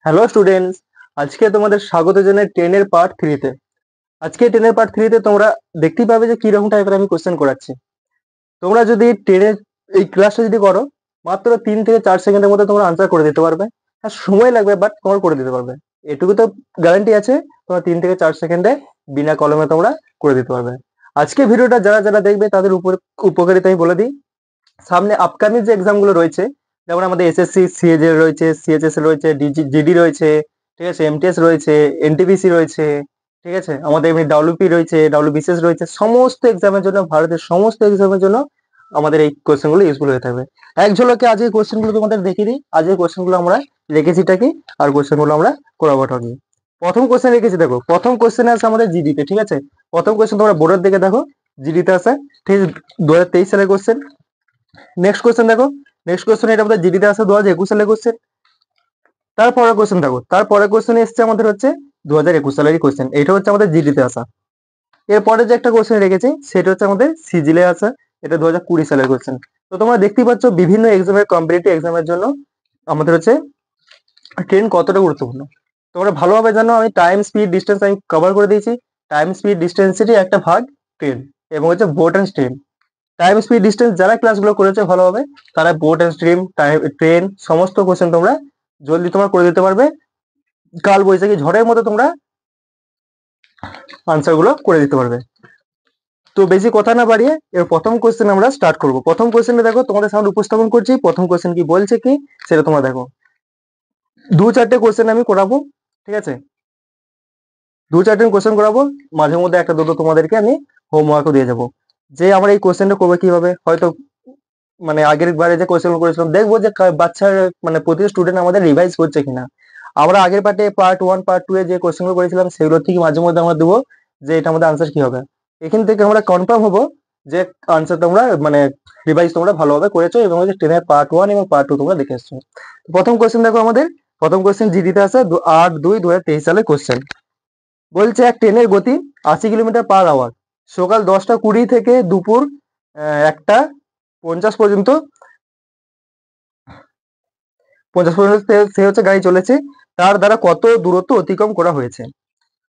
Hello students, আজকে তোমাদের স্বাগত জানাই টেনের পার্ট থ্রিতে। আজকে টেনের পার্ট থ্রিতে তোমরা দেখতেই পাবে যে কিরকম টাইপের আমি কোশ্চেন করাচ্ছি। তোমরা যদি টেনের এই ক্লাসটা যদি করো, মাত্র 3 থেকে 4 সেকেন্ডের মধ্যে তোমরা আনসার করে দিতে পারবে। হ্যাঁ, সময় লাগবে, বাট তোমরা করে দিতে পারবে। এটুকু তো গ্যারান্টি আছে, তোমরা 3 থেকে 4 সেকেন্ডে বিনা কলমে তোমরা করে দিতে পারবে। আজকে ভিডিওটা যারা যারা দেখবে তাদের উপর উপকারিতা আমি বলে দিই। সামনে আপকামিং যে এক্সাম গুলো রয়েছে, যেমন আমাদের এসএসসি সিএজে রয়েছে, সিএচএস রয়েছে, জিডি রয়েছে, ঠিক আছে, এমটিএস রয়েছে, এনটিপিসি রয়েছে, ঠিক আছে, আমাদের এমনি ডাব্লিউপি রয়েছে, ডাব্লিউবিসিএস রয়েছে, সমস্ত এক্সামের জন্য, ভারতের সমস্ত এক্সামের জন্য আমাদের এই কোশ্চেন গুলো ইউজফুল হয়ে থাকবে। এক ঝলকে আজকে কোশ্চেন গুলো তোমাদের দেখিয়ে দিই। আজকে কোশ্চেন গুলো আমরা রেখেছিটা কি, আর কোশ্চেন গুলো আমরা করাবোটা কি। প্রথম কোশ্চেন রেখেছি, দেখো প্রথম কোশ্চেন আছে আমাদের জিডিতে, ঠিক আছে। প্রথম কোশ্চেন তোমরা বোর্ডের দিকে দেখো, জিডিতে আছে, ঠিক আছে, 2023 সালের কোশ্চেন। নেক্সট কোশ্চেন দেখো, নেক্সট কোশ্চেন এটা আমাদের জিডিতে আছে 2021 সালের কোশ্চেন। তারপরে কোশ্চেন দেখো, তারপরে কোশ্চেন এসছে আমাদের হচ্ছে 2021 সালেরই কোশ্চেন, এটা হচ্ছে আমাদের জিডিতে আসা। এরপরে যে একটা কোশ্চেন রেখেছি সেটা হচ্ছে আমাদের সিজিলে আছে, এটা 2020 সালের কোশ্চেন। তো তোমরা দেখতেই পাচ্ছ বিভিন্ন এক্সামের, কম্পিটিটিভ এক্সামের জন্য আমাদের হচ্ছে ট্রেন কতটা গুরুত্বপূর্ণ। তোমরা ভালোভাবে জানো, আমি টাইম স্পিড ডিস্টেন্স আমি কভার করে দিয়েছি। টাইম স্পিড ডিস্টেন্সেরই একটা ভাগ ট্রেন, এবং হচ্ছে boat and train. Time speed distance যারা ক্লাসগুলো করেছে ভালোভাবে, তারা বোট অ্যান্ড স্ট্রিম, ট্রেন, সমস্ত কোশ্চেন তোমরা জলদি তোমরা করে দিতে পারবে। কাল বৈশাখী ঝড়ের মতো তোমরা আনসার গুলো করে দিতে পারবে। তো বেশি কথা না বাড়িয়ে এর প্রথম কোশ্চেন আমরা স্টার্ট করব। প্রথম কোশ্চেনটা দেখো, তোমাদের সামনে উপস্থাপন করছি। প্রথম কোশ্চেন কি বলছে কি সেটা তোমরা দেখো। 2-4টে কোশ্চেন আমি করাবো, ঠিক আছে, 2-4টে কোশ্চেন করাবো, মাঝে মধ্যে একটা দুটো তোমাদেরকে আমি হোমওয়ার্কও দিয়ে যাবো, যে আমরা এই কোশ্চেনটা করবো কিভাবে। হয়তো মানে আগের বারে যে কোশ্চেন করেছিলাম, দেখবো যে বাচ্চার মানে প্রতিটা স্টুডেন্ট আমাদের রিভাইজ করছে কিনা। আমরা আগের পার্টে পার্ট 1 পার্ট 2 এ যে কোশ্চেন গুলো করেছিলাম সেগুলো থেকে মাঝে মধ্যে আমরা দেবো যে এটা আমাদের আনসার কি হবে। এখান থেকে আমরা কনফার্ম হবো যে আনসার তোমরা মানে রিভাইজ তোমরা ভালোভাবে করেছো, এবং হচ্ছে টেনের পার্ট 1 এবং পার্ট 2 তোমরা দেখে এসছো। প্রথম কোশ্চেন দেখো, আমাদের প্রথম কোশ্চেন জিডিতে আছে 8/2/2023 সালের কোশ্চেন। বলছে এক ট্রেনের গতি 80 কিলোমিটার/আওয়ার, সকাল 10টা 20 থেকে দুপুর 1টা 50 পর্যন্ত, 50 পর্যন্ত সে হচ্ছে গাড়ি চলেছে, তার দ্বারা কত দূরত্ব অতিক্রম করা হয়েছে।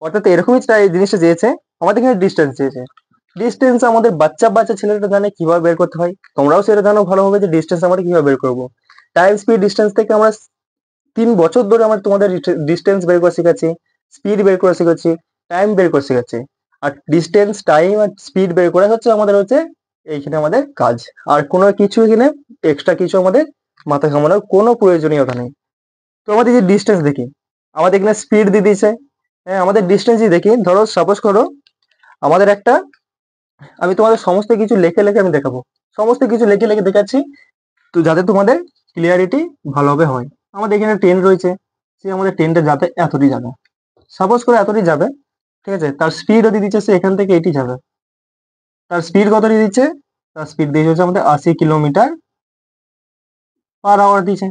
অর্থাৎ এরকমই এই জিনিসটা চেয়েছে, আমাদের এখানে ডিস্টেন্স চেয়েছে। ডিস্টেন্স আমাদের বাচ্চা বাচ্চা ছেলেটা জানে কিভাবে বের করতে হয়, তোমরাও সেটা জানো ভালোভাবে যে ডিস্টেন্স আমরা কিভাবে বের করবো। টাইম স্পিড ডিস্টেন্স থেকে আমরা 3 বছর ধরে আমরা তোমাদের ডিস্টেন্স বের করে শিখাচ্ছি, স্পিড বের করে শিখাচ্ছি, টাইম বের করে শিখাচ্ছি। আর ডিস্টেন্স, টাইম আর স্পিড বের করা হচ্ছে আমাদের হচ্ছে এইখানে আমাদের কাজ। আর কোনো কিছু এখানে এক্সট্রা কিছু আমাদের মাথা ঘামানোর কোনো প্রয়োজনীয়তা নেই। তো আমাদের যে ডিস্টেন্স দেখি, আমাদের এখানে স্পিড দিয়ে দিয়েছে। হ্যাঁ, আমাদের ডিস্টেন্সই দেখি। ধরো সাপোজ করো আমাদের একটা, আমি তোমাদের সমস্ত কিছু লিখে লিখে আমি দেখাবো, সমস্ত কিছু লিখে লিখে দেখাচ্ছি, তো যাতে তোমাদের ক্লিয়ারিটি ভালোভাবে হয়। আমাদের এখানে ট্রেন রয়েছে, সে আমাদের ট্রেনটা যাতে এতটি যাবে, সাপোজ করে এতটি যাবে, ঠিক আছে। তার স্পিডও দিয়ে দিচ্ছে, সে এখান থেকে এটি যাবে। তার স্পিড কত দিয়ে দিচ্ছে, তার স্পিড দিয়েছে হচ্ছে আমাদের 80 কিলোমিটার/আওয়ার দিয়েছে।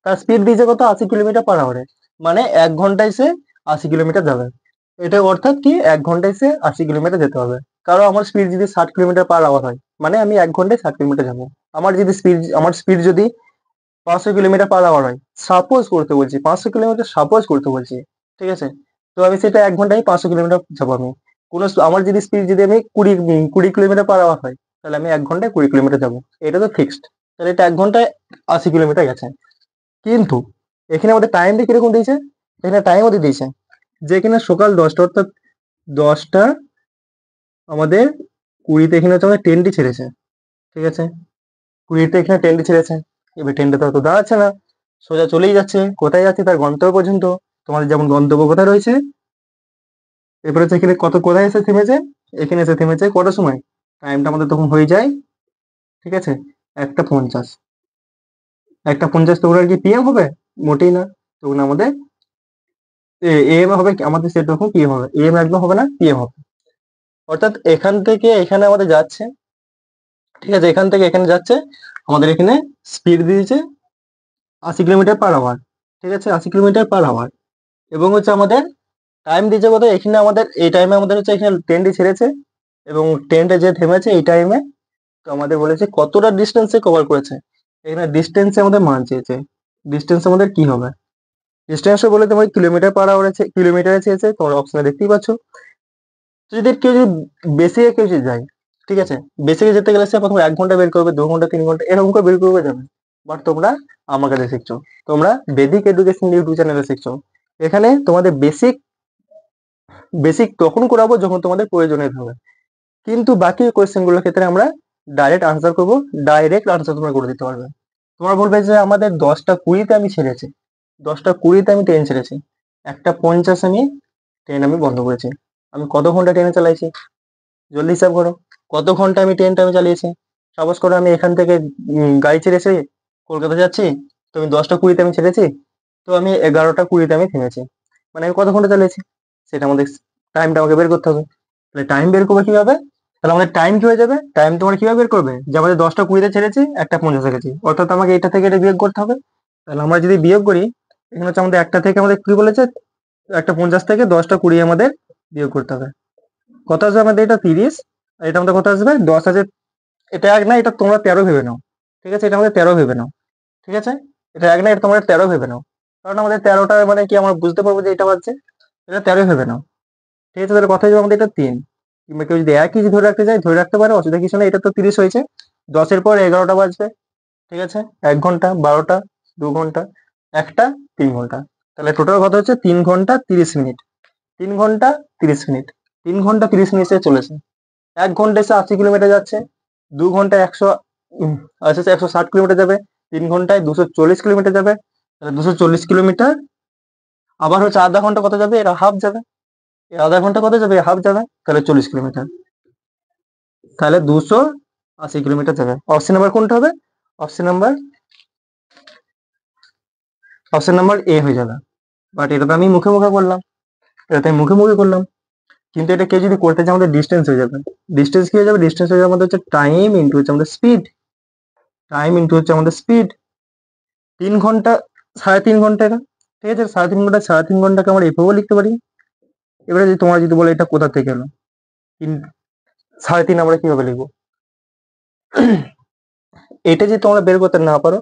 তার স্পিড দিয়েছে কত, 80 কিলোমিটার/আওয়ারে, মানে 1 ঘন্টায় সে 80 কিলোমিটার যাবে। এটা অর্থাৎ কি, 1 ঘন্টায় সে 80 কিলোমিটার যেতে হবে। কারণ আমার স্পিড যদি 60 কিলোমিটার/আওয়ার হয়, মানে আমি 1 ঘন্টায় 60 কিলোমিটার যাবো। আমার স্পিড যদি 500 কিলোমিটার/আওয়ার হয়, সাপোজ করতে বলছি 500 কিলোমিটার সাপোজ করতে বলছি, ঠিক আছে। তো আমি সেটা 1 ঘন্টায় 500 কিলোমিটার যাবো। আমি আমার যদি স্পিড যদি আমি 20 কিলোমিটার/আওয়ার হয়, তাহলে আমি 1 ঘন্টায় 20 কিলোমিটার যাবো। এটা তো ফিক্সড। তাহলে এটা 1 ঘন্টায় 80 কিলোমিটার গেছে। কিন্তু এখানে আমাদের টাইমটা কিরকম দিয়েছে, এখানে টাইম ওদের দিয়েছে যে এখানে সকাল 10টা, অর্থাৎ 10টা আমাদের 20-তে এখানে হচ্ছে আমাদের ট্রেনটি ছেড়েছে, ঠিক আছে। 20-তে এখানে ট্রেনটি ছেড়েছে। এবার ট্রেনটা তো দাঁড়াচ্ছে না, সোজা চলেই যাচ্ছে। কোথায় যাচ্ছে, তার গন্তব্য পর্যন্ত। তোমাদের যেমন গন্তব্য কোথায় রয়েছে, এরপরে হচ্ছে এখানে কোথায় এসে থেমেছে, এখানে এসে থেমেছে কটার সময়, টাইমটা আমাদের তখন হয়ে যায়, ঠিক আছে, 1টা 50। 1টা 50 তখন আর কি পিএম হবে, মোটেই না। তখন আমাদের এম হবে, আমাদের সেটা তখন পিএম হবে, এম একদম হবে না, পিএম হবে। অর্থাৎ এখান থেকে এখানে আমাদের যাচ্ছে, ঠিক আছে, এখান থেকে এখানে যাচ্ছে, আমাদের এখানে স্পিড দিয়েছে 80 কিলোমিটার/আওয়ার, ঠিক আছে, 80 কিলোমিটার/আওয়ার। এবং হচ্ছে আমাদের টাইম দিয়েছে কত, এখানে আমাদের এই টাইমে আমাদের হচ্ছে এখানে ট্রেনটি ছেড়েছে, এবং ট্রেনটা যে থেমেছে এই টাইমে। তো আমাদের বলেছে কতটা ডিস্টেন্সে কভার করেছে, এখানে ডিস্টেন্সে আমাদের মান চেয়েছে। ডিস্টেন্স আমাদের কি হবে, ডিস্টেন্স বলে তোমার কিলোমিটার পার আওয়ার আছে, কিলোমিটারে চেয়েছে, তোমরা অপশনে দেখতেই পাচ্ছ। যদি কেউ যদি বেসিকে কেউ যদি যায়, ঠিক আছে, বেসিকে যেতে গেলে সে প্রথমে 1 ঘন্টা বের করবে, 2 ঘন্টা, 3 ঘন্টা এরকম করে বের করবে যাবে। বাট তোমরা আমার কাছে শিখছো, তোমরা বেদিক এডুকেশন ইউটিউব চ্যানেলে শিখছো। এখানে তোমাদের বেসিক বেসিক তখন করাবো যখন তোমাদের প্রয়োজনীয় হবে, কিন্তু বাকি কোয়েশ্চেন গুলোর ক্ষেত্রে আমরা ডাইরেক্ট আনসার করবো, ডাইরেক্ট আনসার তোমরা করে দিতে পারবে। তোমরা বলবে যে আমাদের 10টা 20-তে আমি ছেড়েছি, 10টা 20-তে আমি ট্রেন ছেড়েছি, 1টা 50 আমি ট্রেন আমি বন্ধ করেছি, আমি কত ঘন্টা ট্রেনে চালাইছি? জলদি হিসাব করো, কত ঘন্টা আমি ট্রেনটা আমি চালিয়েছি। সাপোজ করো আমি এখান থেকে গাড়ি ছেড়েছি, কলকাতা যাচ্ছি, তো আমি 10টা 20-তে আমি ছেড়েছি, তো আমি 11টা 20-তে আমি থেমেছি, মানে আমি কত ঘন্টা চালিয়েছি সেটা আমাদের টাইমটা আমাকে বের করতে হবে। তাহলে টাইম বের করবে কিভাবে? তাহলে আমাদের টাইম কি হয়ে যাবে, টাইম তোমরা কিভাবে বের করবে, যে আমাদের 10টা 20-তে ছেড়েছি, 1টা 50 গেছি, অর্থাৎ আমাকে এটা থেকে এটা বিয়োগ করতে হবে। তাহলে আমরা যদি বিয়োগ করি, এখানে হচ্ছে আমাদের একটা থেকে আমাদের কি বলেছে, 1টা 50 থেকে 10টা 20 আমাদের বিয়োগ করতে হবে। কত আসবে আমাদের, এটা 30, আর এটা আমাদের কত আসবে 10 আছে। এটা এক না, এটা তোমরা 13 ভেবে নাও, ঠিক আছে, এটা আমাদের 13 ভেবে নাও, ঠিক আছে, এটা এক না, এটা তোমরা 13 ভেবে নাও, কারণ আমাদের 13টা মানে কি আমরা বুঝতে পারবো যে এটা বাজছে, এটা 13 ভেবে নাও, ঠিক আছে। তাহলে কথা হচ্ছে আমাদের এটা 3, কিংবা কেউ যদি একই ধরে রাখতে চায় ধরে রাখতে পারে, অসুবিধা কিছু না। এটা তো 30 হয়েছে, 10-এর পর 11টা বাজবে, ঠিক আছে, 1 ঘন্টা, 12টা, 2 ঘন্টা, 1টা 3 ঘন্টা, তাহলে টোটাল কথা হচ্ছে 3 ঘন্টা 30 মিনিট, 3 ঘন্টা 30 মিনিট, 3 ঘন্টা 30 মিনিটে চলেছে। 1 ঘন্টা এসে 80 কিলোমিটার যাচ্ছে, 2 ঘন্টায় 160 কিলোমিটার যাবে, 3 ঘন্টায় 240 কিলোমিটার যাবে, তাহলে 240 কিলোমিটার, আবার হচ্ছে আধা ঘন্টা কত যাবে, এরা হাফ যাবে, এই আধা ঘন্টা কত যাবে, হাফ যাবে, তাহলে 40 কিলোমিটার, তাহলে 280 কিলোমিটার যাবে। অপশন নাম্বার কোনটা হবে? Option number option number A হয়ে যাবে। বাট এটা তো আমি মুখে মুখে বললাম, এটা তো আমি মুখে মুখে করলাম, কিন্তু এটা কেউ যদি করতে চায় আমাদের ডিস্টেন্স হয়ে যাবে। ডিস্টেন্স কি হয়ে যাবে? ডিস্টেন্স হয়ে যাবে আমাদের হচ্ছে টাইম ইন্টু হচ্ছে আমাদের স্পিড, টাইম ইন্টু হচ্ছে আমাদের স্পিড। 3 ঘন্টা 3.5 ঘন্টা এটা, ঠিক আছে, 3.5 ঘন্টা 3.5 ঘন্টাকে আমরা এভাবেও লিখতে পারি। এবারে যদি তোমরা যদি বলো এটা কোথা থেকে এলো, 3.5 আমরা কিভাবে লিখবো? এটা যদি তোমরা বের করতে না পারো,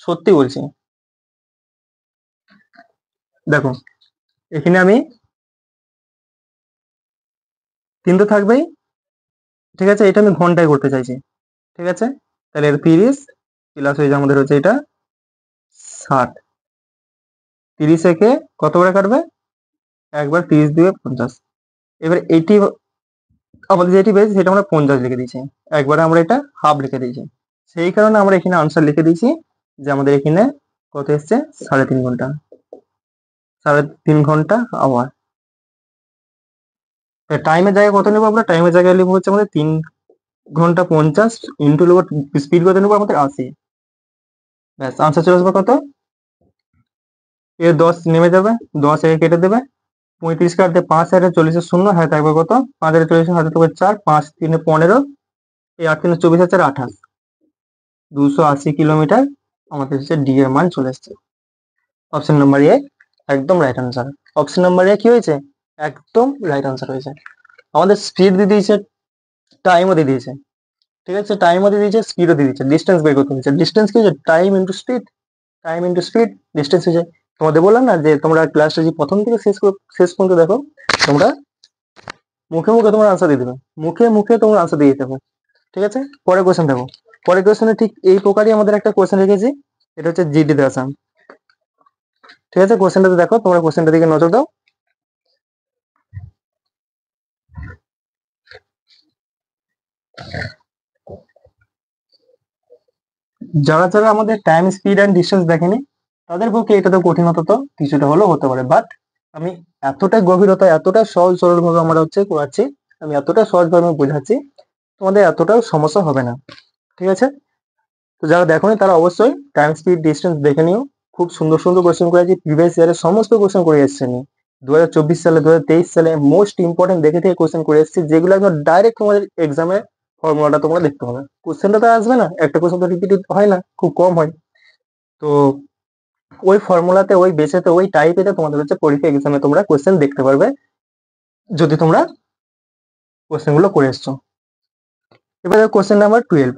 সত্যি বলছি, দেখো এখানে আমি 3 তো থাকবেই, ঠিক আছে, এটা আমি ঘন্টায় করতে চাইছি, ঠিক আছে, তাহলে এর 30 প্লাস হয়ে যায় আমাদের হচ্ছে এটা 60, 30 একে কত করে কাটবে, একবার 30 দিয়ে 50, এবার এইটি আমাদের যেটি পেয়েছি সেটা আমরা 50 লিখে দিয়েছি, একবারে আমরা এটা হাফ লিখে দিয়েছি, সেই কারণে আমরা এখানে আনসার লিখে দিয়েছি যে আমাদের এখানে কত এসছে 3.5 ঘন্টা, 3.5 ঘন্টা আওয়ার। টাইমের জায়গায় কত নেবো আমরা, টাইমের জায়গায় নেবো হচ্ছে আমাদের 3 ঘন্টা 50 ইন্টু নেবো স্পিড কত নেবো আমাদের 80, ব্যাস আনসার চলে আসবে কত, এর 10 নেমে যাবে, 10 এর কেটে দেবে, 35 কাটতে 5 হাজার 40 শূন্য, হ্যাঁ থাকবে কত, 5 হাজার 40 হাতে থাকবে 4, 5 3 15, এই 8 3 24 হাজার 28, 280 কিলোমিটার আমাদের হচ্ছে ডি এর মান চলে এসছে। অপশন নাম্বার এ একদম right answer. Option number A কি হয়েছে, একদম রাইট আনসার হয়েছে। আমাদের স্পিড দিয়ে দিয়েছে, টাইমও দিয়ে দিয়েছে, ঠিক আছে, টাইমও দিয়ে দিয়েছে, স্পিডও দিয়ে দিয়েছে, ডিস্টেন্স বের করতে হয়েছে, ডিস্টেন্স কি হচ্ছে, time into speed, time into speed, distance হয়ে যায়। তোমাদের বললাম না যে তোমরা ক্লাসটা যদি প্রথম থেকে শেষ পর্যন্ত দেখো, তোমরা মুখে মুখে তোমরা আনসার দিয়ে দেবে, মুখে মুখে তোমরা আনসার দিয়ে দিতে হবে, ঠিক আছে। পরের কোয়েশ্চেন দেখো, পরের কোয়েশ্চেনে ঠিক এই প্রকারই আমাদের একটা কোয়েশ্চেন রেখেছি, এটা হচ্ছে জিডি তে আসাম, ঠিক আছে। কোয়েশ্চেনটাতে দেখো, তোমরা কোয়েশ্চেনটার দিকে নজর দাও। যারা যারা আমাদের টাইম স্পিড অ্যান্ড ডিস্টেন্স দেখেনি, তাদের পক্ষে এটা তো কঠিনতা তো কিছুটা হলেও হতে পারে, বাট আমি এতটা গভীরতা, এতটা সহজ সরল ভাবে আমরা হচ্ছে করাচ্ছি, আমি এতটা সহজ ভাবে বোঝাচ্ছি, তোমাদের এতটাও সমস্যা হবে না, ঠিক আছে। তো যারা দেখোনি তারা অবশ্যই টাইম স্পিড ডিস্টেন্স দেখে নিও, খুব সুন্দর সুন্দর কোয়েশ্চেন করেছি, প্রিভিয়াস ইয়ারের সমস্ত কোয়েশ্চেন করে এসেছি আমি, 2024 সালে 2023 সালে মোস্ট ইম্পর্টেন্ট দেখে থেকে কোয়েশ্চেন করে এসেছি, যেগুলো একদম ডাইরেক্ট তোমাদের এক্সামে ফর্মুলাটা তোমরা দেখতে হবে, কোয়েশ্চেনটা তো আসবে না, একটা কোয়েশ্চেন তো রিপিট হয় না, খুব কম হয়, তো ওই ফর্মুলাতে ওই বেসেতে ওই টাইপেতে তোমাদের হচ্ছে পরীক্ষা এক্সামে তোমরা কোয়েশ্চেন দেখতে পারবে, যদি তোমরা কোয়েশ্চেন গুলো করে এসছো। এবারে কোয়েশ্চেন নাম্বার 12,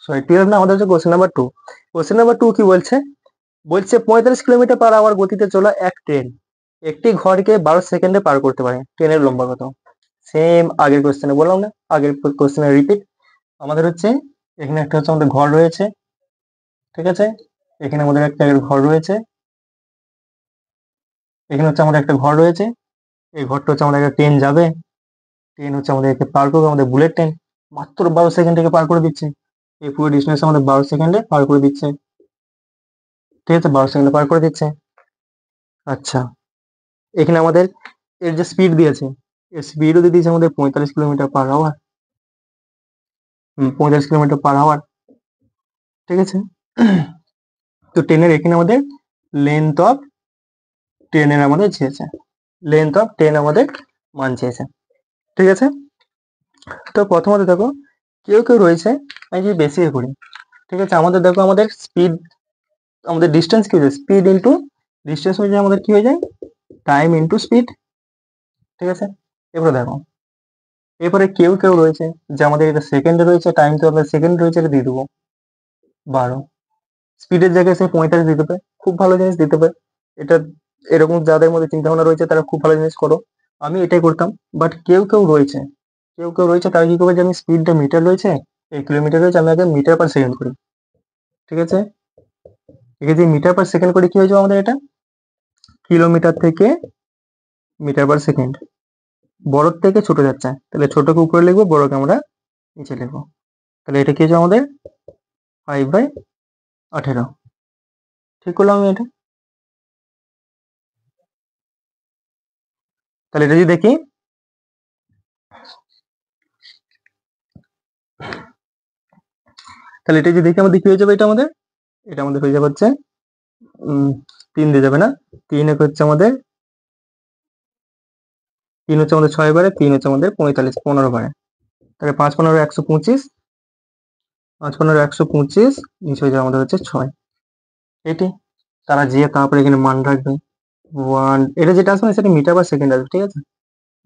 সরি 12 না, আমাদের হচ্ছে কোয়েশ্চেন নাম্বার 2। কোয়েশ্চেন নাম্বার 2 কি বলছে, বলছে 45 কিলোমিটার/আওয়ার গতিতে চলা এক ট্রেন একটি ঘরকে 12 সেকেন্ডে পার করতে পারে, ট্রেনের লম্বা কত? সেম আগের কোশ্চেনে বললাম না, আগের কোশ্চেনে রিপিট। আমাদের হচ্ছে এখানে একটা হচ্ছে আমাদের ঘর রয়েছে, ঠিক আছে, এখানে আমাদের একটা ঘর রয়েছে, এখানে হচ্ছে আমাদের একটা ঘর রয়েছে, এই ঘরটা হচ্ছে আমাদের একটা ট্রেন যাবে, ট্রেন হচ্ছে আমাদেরকে পার করবে, আমাদের বুলেট ট্রেন মাত্র 12 সেকেন্ড থেকে পার করে দিচ্ছে, এই পুরো ডিস্টেন্স আমাদের 12 সেকেন্ডে পার করে দিচ্ছে, ঠিক আছে, 12 সেকেন্ডে পার করে দিচ্ছে। আচ্ছা, এখানে আমাদের এর যে স্পিড দিয়েছে, এর স্পিডও দিয়ে দিয়েছে আমাদের 45 কিলোমিটার/আওয়ার, 45 কিলোমিটার/আওয়ার, ঠিক আছে। তো ট্রেনের এখানে আমাদের লেন্থ অফ ট্রেনের আমাদের চেয়েছে, লেন্থ অফ ট্রেন আমাদের মান চেয়েছে, ঠিক আছে। তো প্রথমত দেখো কেউ কেউ রয়েছে, আমি যদি বেশি করি, ঠিক আছে, আমাদের দেখো আমাদের স্পিড, আমাদের ডিস্টেন্স কি হয়ে যায়, স্পিড ইন্টু ডিস্টেন্স হয়ে যায় আমাদের কি হয়ে যায়, টাইম ইন্টু স্পিড, ঠিক আছে। এবারে দেখো, এরপরে কেউ কেউ রয়েছে যে আমাদের এটা সেকেন্ডে রয়েছে, টাইম তো আমাদের সেকেন্ড রয়েছে, এটা দিয়ে দেবো 12, স্পিডের জায়গায় সে 45 দিতে পারে, খুব ভালো জিনিস দিতে পারে এটা, এরকম যাদের মধ্যে চিন্তা ভাবনা রয়েছে তারা খুব ভালো জিনিস করো, আমি এটাই করতাম। বাট কেউ কেউ রয়েছে, কেউ কেউ রয়েছে তারা কি করবে, যে আমি স্পিডটা মিটার রয়েছে, এই কিলোমিটার রয়েছে, আমি আগে মিটার পার সেকেন্ড করি, ঠিক আছে, এক্ষেত্রে মিটার পার সেকেন্ড করে কি হয়ে যাবে আমাদের এটা, কিলোমিটার থেকে মিটার পার সেকেন্ড, বড় থেকে ছোট যাচ্ছে, তাহলে ছোটকে উপরে লিখবো, বড়কে আমরা নিচে লিখবো, তাহলে এটা কি হচ্ছে আমাদের 5/18, ঠিক করলাম আমি এটা। তাহলে এটা যদি দেখি, তাহলে এটা যদি দেখি আমাদের কি হয়ে যাবে, এটা আমাদের হয়ে যাবে হচ্ছে 3 দিয়ে যাবে না, 3 হচ্ছে আমাদের 3 হচ্ছে আমাদের 6 বারে, 3 হচ্ছে আমাদের 45 15 বারে, তাহলে 5 15 125, 5 15 125, নিচে হয়ে যাবে আমাদের হচ্ছে 6, এটি তারা যে তারপরে এখানে মান রাখবে 1, এটা যেটা আসবে না সেটা মিটার পার সেকেন্ড আসবে, ঠিক আছে,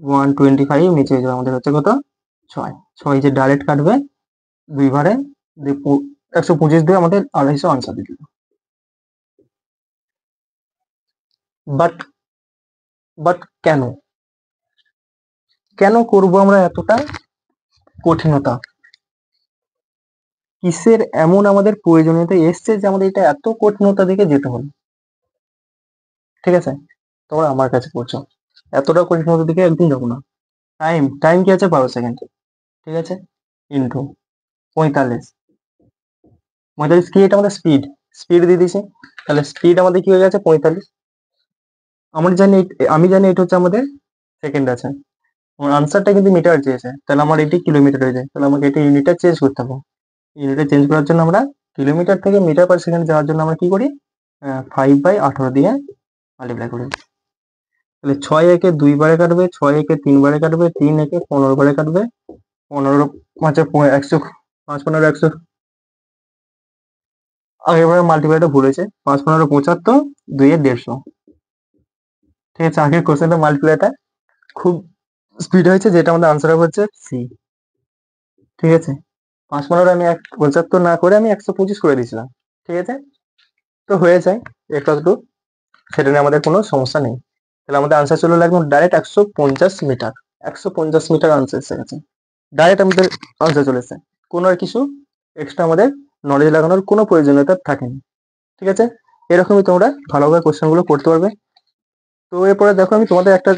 125, নিচে হয়ে যাবে আমাদের হচ্ছে কত, 6, 6 যে ডাইরেক্ট কাটবে দুই বারে, 125 দিয়ে আমাদের 250 আনসার দিয়ে দিল। বাট বাট কেন, কেন করব আমরা এতটা কঠিনতা, কিসের এমন আমাদের প্রয়োজনীয়তা এসছে যে আমাদের এটা এত কঠিনতা দিকে যেতে হলো, ঠিক আছে, তোমরা আমার কাছে পড়ছো, এতটা কঠিনতা দিকে একদম যাবো না। টাইম টাইম কি আছে 12 সেকেন্ড, ঠিক আছে, ইন্টু 45, 45 কি, এটা আমাদের স্পিড, স্পিড দিয়ে দিয়েছে, তাহলে স্পিড আমাদের কি হয়ে গেছে 45, আমি জানি এটা হচ্ছে আমাদের সেকেন্ড আছে, আমার আনসারটা কিন্তু মিটার চেয়েছে, তাহলে আমার এটি কিলোমিটার হয়ে যায়, তাহলে আমাকে এটা ইউনিটটা চেঞ্জ করতে হবে, ইউনিটে চেঞ্জ করার জন্য আমরা কিলোমিটার থেকে মিটার পার সেকেন্ড যাওয়ার জন্য আমরা কি করি, 5/18 দিয়ে মাল্টিপ্লাই করি, তাহলে 6 একে 2 বারে কাটবে, 6 একে 3 বারে কাটবে, 3 একে 15 বারে কাটবে, 15 5 100, 5 15 100, আগের বারে মাল্টিপ্লাইটা ভুল হয়েছে, 5 15 75, 2 এর 150, ঠিক আছে, আগের কোশ্চেনটা মাল্টিপ্লাইটা খুব স্পিড হয়েছে, যেটা আমাদের আনসার হচ্ছে সি, ঠিক আছে, 5 15 আমি 75 না করে আমি 125 করে দিয়েছিলাম, ঠিক আছে, তো হয়ে যায় একটু, সেটা নিয়ে আমাদের কোনো সমস্যা নেই, তাহলে আমাদের আনসার চলে লাগবে ডাইরেক্ট 150 মিটার, 150 মিটার আনসার এসে গেছে, ডাইরেক্ট আমাদের আনসার চলে এসেছে, কোনো আর কিছু এক্সট্রা আমাদের নলেজ লাগানোর কোনো প্রয়োজনীয়তা থাকেনি, ঠিক আছে, এরকমই তোমরা ভালোভাবে কোশ্চেন গুলো করতে পারবে। তো এরপরে দেখো আমি তোমাদের একটা,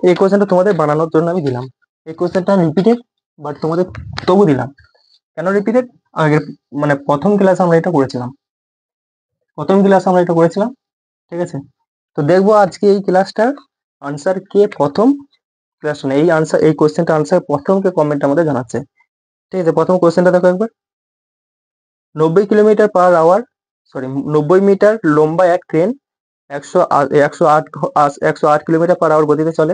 এই কোশ্চেনটা তোমাদের বানানোর জন্য আমি দিলাম, এই কোশ্চেনটা রিপিটেড, বাট তোমাদের তবু দিলাম, কেন রিপিটেড, আগের মানে প্রথম ক্লাসে আমরা এটা করেছিলাম, ঠিক আছে, তো দেখবো আজকে এই ক্লাসটার আনসার কে প্রথম, ক্লাস এই আনসার, এই কোশ্চেনটা আনসার প্রথম কে কমেন্ট আমাদের জানাচ্ছে, ঠিক আছে, প্রথম কোশ্চেনটা দেখো একবার, 90 কিলোমিটার/আওয়ার, সরি 90 মিটার লম্বা এক ট্রেন 108 কিলোমিটার/আওয়ার গতিতে চলে,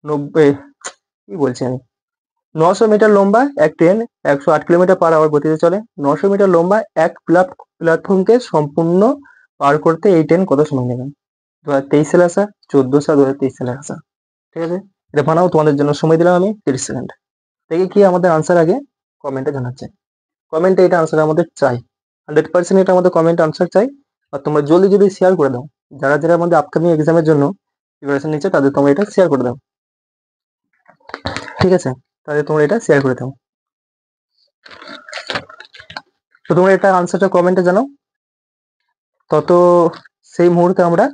90, কি বলছি আমি, 900 মিটার লম্বা এক ট্রেন 108 কিলোমিটার/আওয়ার গতিতে চলে, 900 মিটার লম্বা এক প্ল্যাটফর্মকে সম্পূর্ণ পার করতে এই ট্রেন কত সময় নেবে, 2023 সালে আসা, 14 সাল 2023 সালে আসা, ঠিক আছে, এটা বানাও, তোমাদের জন্য সময় দিলাম আমি 30 সেকেন্ড, দেখে কি আমাদের আনসার আগে কমেন্টে জানাচ্ছে, কমেন্টে এটা আনসার আমাদের চাই, 100% এটা আমাদের কমেন্ট আনসার চাই, আর তোমরা জলদি যদি শেয়ার করে দাও, যারা যারা আমাদের আপকামিং এক্সামের জন্য প্রিপারেশন নিচ্ছে তাদের তোমরা এটা শেয়ার করে দাও, ঠিক আছে? তাদের তোমরা এটা শেয়ার করে দাও। তো তোমরা এটা আনসারটা কমেন্টে জানাও। তত সেই মুহূর্তে আমরা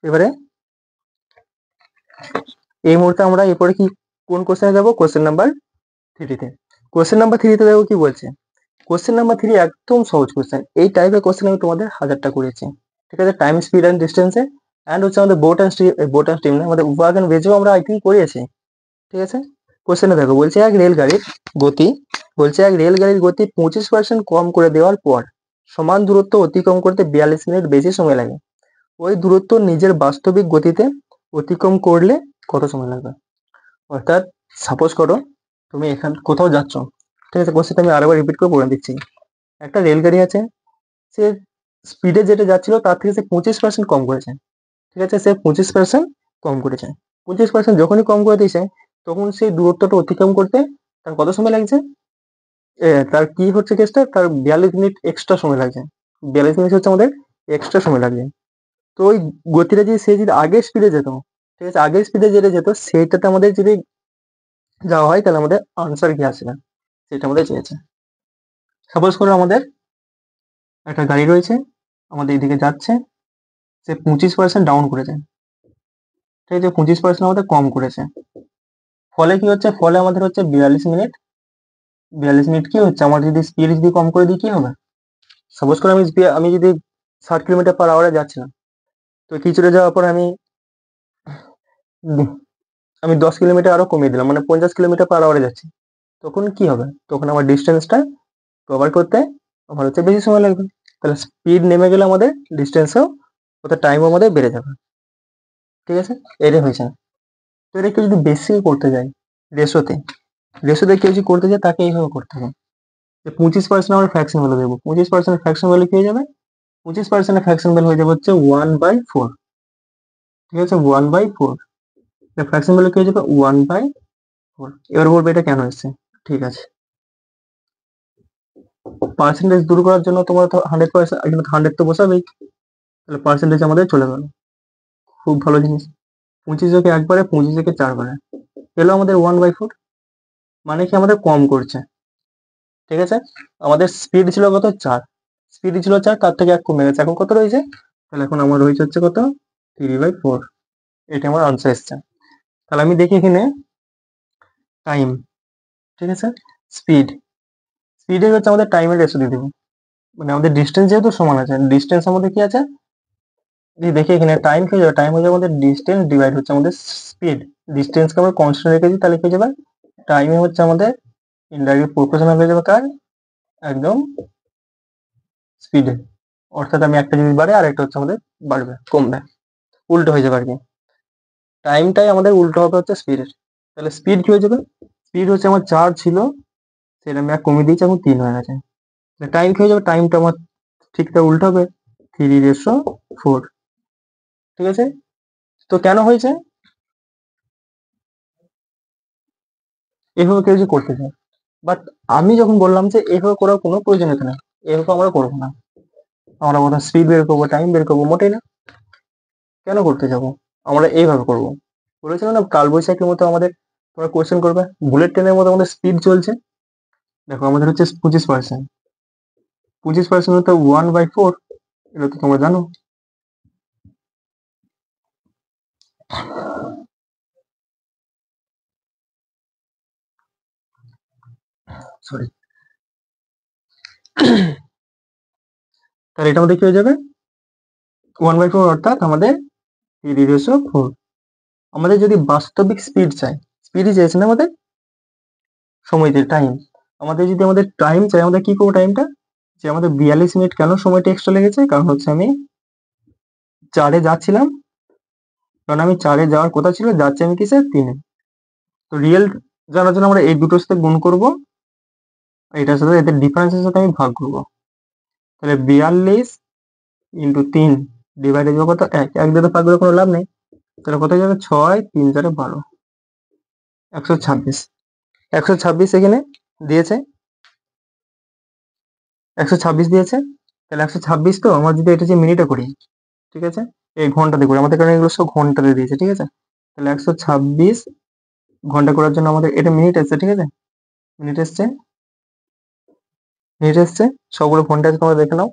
এবারে এই মুহূর্তে আমরা এরপরে কি কোন কোশ্চেনে যাবো? কোশ্চেন নাম্বার 3-তে। কোশ্চেন নাম্বার 3-তে দেখো কি বলছে। কোশ্চেন নাম্বার 3 একদম সহজ কোশ্চেন। এই টাইপের কোশ্চেন আমি তোমাদের 1000টা করেছি, ঠিক আছে? টাইম, স্পিড এন্ড ডিস্টেন্সে এন্ড হচ্ছে আমাদের বোট এন্ড স্টিম না, আমাদের ওয়ার্ক এন্ড ওয়েজেও আমরা আই থিঙ্ক করিয়েছি, ঠিক আছে? কোশ্চেনে দেখো বলছে এক রেলগাড়ির গতি 25% কম করে দেওয়ার পর সমান দূরত্ব অতিক্রম করতে 42 মিনিট বেশি সময় লাগে। ওই দূরত্ব নিজের বাস্তবিক গতিতে অতিক্রম করলে কত সময় লাগবে? অর্থাৎ সাপোজ করো তুমি এখান কোথাও যাচ্ছ, ঠিক আছে? কোশ্চেনটা আমি আরেকবার রিপিট করে বলে দিচ্ছি। একটা রেলগাড়ি আছে, সে স্পিডে যেটা যাচ্ছিল তার থেকে সে 25% কম করেছে, ঠিক আছে? সে 25% কম করেছে। 25% যখনই কম করে দিয়েছে তখন সেই দূরত্বটা অতিক্রম করতে তার কত সময় লাগছে? তার কি হচ্ছে কেসটা, তার 42 মিনিট এক্সট্রা সময় লাগছে। 42 মিনিট হচ্ছে আমাদের এক্সট্রা সময় লাগছে। তো ওই গতিটা যদি সে যদি আগের স্পিডে যেত, ঠিক আছে, আগের স্পিডে যেটা যেত সেইটাতে আমাদের যদি যাওয়া হয় তাহলে আমাদের আনসার কি আসবে সেটা আমাদের চেয়েছে। সাপোজ করো আমাদের একটা গাড়ি রয়েছে, আমাদের এদিকে যাচ্ছে, সে 25% ডাউন করেছে, ঠিক আছে? 25% আমাদের কম করেছে। ফলে কি হচ্ছে? ফলে আমাদের হচ্ছে 42 মিনিট কি হচ্ছে, আমার যদি স্পিড যদি কম করে দিই কি হবে? সাপোজ করে আমি যদি 60 কিলোমিটার/আওয়ারে যাচ্ছিলাম, তো কিছুটা যাওয়ার পর আমি 10 কিলোমিটার আরো কমিয়ে দিলাম, মানে 50 কিলোমিটার/আওয়ারে যাচ্ছি, তখন কি হবে? তখন আমার ডিস্টেন্সটা কভার করতে আমার হচ্ছে বেশি সময় লাগবে। তাহলে স্পিড নেমে গেলে আমাদের ডিস্টেন্সও অর্থাৎ টাইমও আমাদের বেড়ে যাবে, ঠিক আছে? এটাই হয়েছে। তো এটা কেউ যদি বেশি করতে যায় রেশোতে, কেউ যদি করতে যায় তাকে এইভাবে করতে হবে যে 25% আমরা ফ্র্যাকশন ভ্যালু দেবো। 25% ফ্র্যাকশন ভ্যালু কি হয়ে যাবে? 25% ফ্র্যাকশন ভ্যালু হয়ে যাবে হচ্ছে 1/4, ঠিক আছে? 1/4 ফ্র্যাকশন ভ্যালু কি হয়ে যাবে? 1/4। এবার বলবে এটা কেন এসছে, ঠিক আছে? পার্সেন্টেজ দূর করার জন্য তোমরা তো 100%, এখানে 100 তো বসাবেই, তাহলে পার্সেন্টেজ আমাদের চলে গেল। খুব ভালো জিনিস। 25 একবারে, 25 4বারে এলো আমাদের 1/4, মানে কি আমাদের কম করছে, ঠিক আছে? আমাদের স্পিড ছিল কত? 4, তার থেকে 1 কমে গেছে, এখন কত রয়েছে? তাহলে এখন আমার রয়েছে হচ্ছে কত? 3/4। এটা আমার আনসার এসছে। তাহলে আমি দেখি এখানে টাইম, ঠিক আছে, স্পিডে হচ্ছে আমাদের টাইমের রেশিও দিয়ে দেবো, মানে আমাদের ডিস্টেন্স যেহেতু সমান আছে, ডিস্টেন্স আমাদের কি আছে দেখি এখানে টাইম কি হয়ে যাবে? টাইম হয়ে যাবে আমাদের ডিস্টেন্স ডিভাইড হচ্ছে আমাদের স্পিড। ডিস্টেন্সকে আমরা কনস্ট্যান্ট রেখেছি, তাহলে কি হয়ে যাবে? টাইমে হচ্ছে আমাদের ইনডাইরেক্ট প্রপোর্শনাল হয়ে যাবে কার? একদম স্পিডে। অর্থাৎ আমি একটা যদি বাড়ে আর একটা হচ্ছে আমাদের বাড়বে, কমবে, উল্টো হয়ে যাবে আর কি। টাইমটাই আমাদের উল্টো হবে হচ্ছে স্পিডের। তাহলে স্পিড কি হয়ে যাবে? স্পিড হচ্ছে আমার 4 ছিল, সেটা আমি 1 কমিয়ে দিয়েছি, এখন 3 হয়ে গেছে। টাইম কি হয়ে যাবে? টাইমটা আমার ঠিক তার উল্টো হবে, 3/4, ঠিক আছে? তো কেন হয়েছে? এভাবে কেউ যে করতে চায়, বাট আমি যখন বললাম যে এভাবে করার কোনো প্রয়োজনীয়তা নেই, এভাবে আমরা করবো না, আমরা কোথাও স্পিড বের করবো, টাইম বের করবো, মোটেই না। কেন করতে যাবো? আমরা এইভাবে করবো। বলেছিল না কালবৈশাখীর মতো আমাদের তোমরা কোয়েশ্চেন করবে, বুলেট ট্রেনের মতো আমাদের স্পিড চলছে। দেখো আমাদের হচ্ছে 25%, 25% হতো 1/4, এটা তো তোমরা জানো। সরি। তাহলে এটা আমাদের কি হয়ে যাবে? 1/4, অর্থাৎ আমাদের 3/4। আমাদের যদি বাস্তবিক স্পিড চাই, স্পিডই চাইছে না আমাদের, সময় দিয়ে টাইম, আমাদের যদি আমাদের টাইম চাই, আমাদের কি করবো টাইমটা? যে আমাদের 42 মিনিট কেন সময়টা এক্সট্রা লেগেছে? কারণ হচ্ছে আমি 4-এ যাচ্ছিলাম, কারণ আমি 4-এ যাওয়ার কথা ছিল, যাচ্ছি আমি কিসে? 3-এ। তো রিয়েল জানার জন্য আমরা এই দুটোর সাথে গুণ করব, এটার সাথে এদের ডিফারেন্সের সাথে আমি ভাগ করব। তাহলে 42 ইন্টু 3 ডিভাইডেড কত? 1, 1 দিয়ে তো ভাগ করে কোনো লাভ নেই, তাহলে কত হয়ে যাবে? 6, 3 4 12, 126। 126 এখানে দিয়েছে, 126 দিয়েছে। তাহলে 126, তো আমার যদি এটা যে মিনিটে করি, ঠিক আছে, এই ঘন্টাতে করি, আমাদের কারণে এগুলো সব ঘন্টাতে দিয়েছে, ঠিক আছে। তাহলে 126 ঘন্টা করার জন্য আমাদের এটা মিনিট এসছে, ঠিক আছে, মিনিট এসছে, মিনিট এসছে, সবগুলো ঘন্টা আছে, তোমরা দেখে নাও,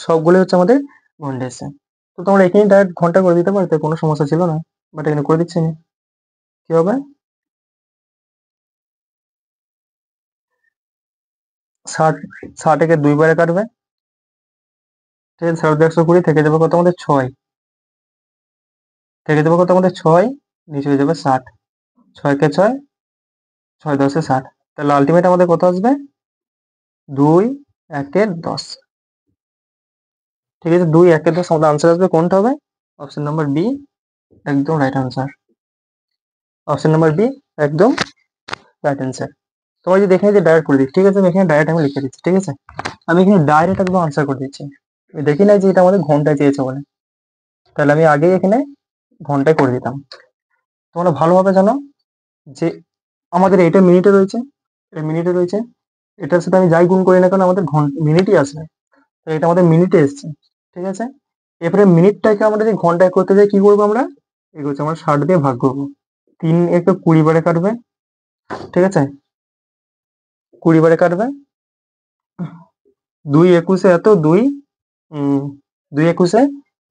সবগুলো হচ্ছে আমাদের ঘন্টা এসছে। তো তোমরা এখানে ডাইরেক্ট ঘন্টা করে দিতে পারতে, কোনো সমস্যা ছিল না, বাট এখানে করে দিচ্ছি না। কি হবে, 60, 60 একে 2 বারে কাটবে, ঠিক আছে, 120 থেকে যাবে কত আমাদের 6, থেকে যাবে কত আমাদের 6, নিচে হয়ে যাবে 60, 6 কে 6, 6 10 60, তাহলে আলটিমেট আমাদের কত আসবে, 2 1 10, ঠিক আছে, 2 1 10 আমাদের আনসার আসবে, কোনটা হবে, অপশন নাম্বার বি, একদম right answer, option number B, একদম রাইট আনসার। তোমরা যদি এখানে যে ডাইরেক্ট করে দিচ্ছি, ঠিক আছে, আমি এখানে ডাইরেক্ট আমি লিখে দিচ্ছি, ঠিক আছে, আমি এখানে ডাইরেক্ট একদম আনসার করে দিচ্ছি, আমি দেখি না যে এটা আমাদের ঘন্টায় চেয়েছে বলে, তাহলে আমি আগেই এখানে ঘন্টায় করে দিতাম। তোমরা ভালোভাবে জানো যে আমাদের এটা মিনিটে রয়েছে, এটা মিনিটে রয়েছে, এটার সাথে আমি যাই গুণ করি না কেন আমাদের মিনিটই আসবে, তো এটা আমাদের মিনিটে এসছে, ঠিক আছে। এরপরে মিনিটটাকে আমরা যদি ঘন্টায় করতে যাই কি করবো আমরা, এগুলো হচ্ছে আমরা 60 দিয়ে ভাগ করবো, 3 একটু 20 বারে কাটবে, ঠিক আছে, 20 বারে কাটবে, 2 21 এত 2, 2 21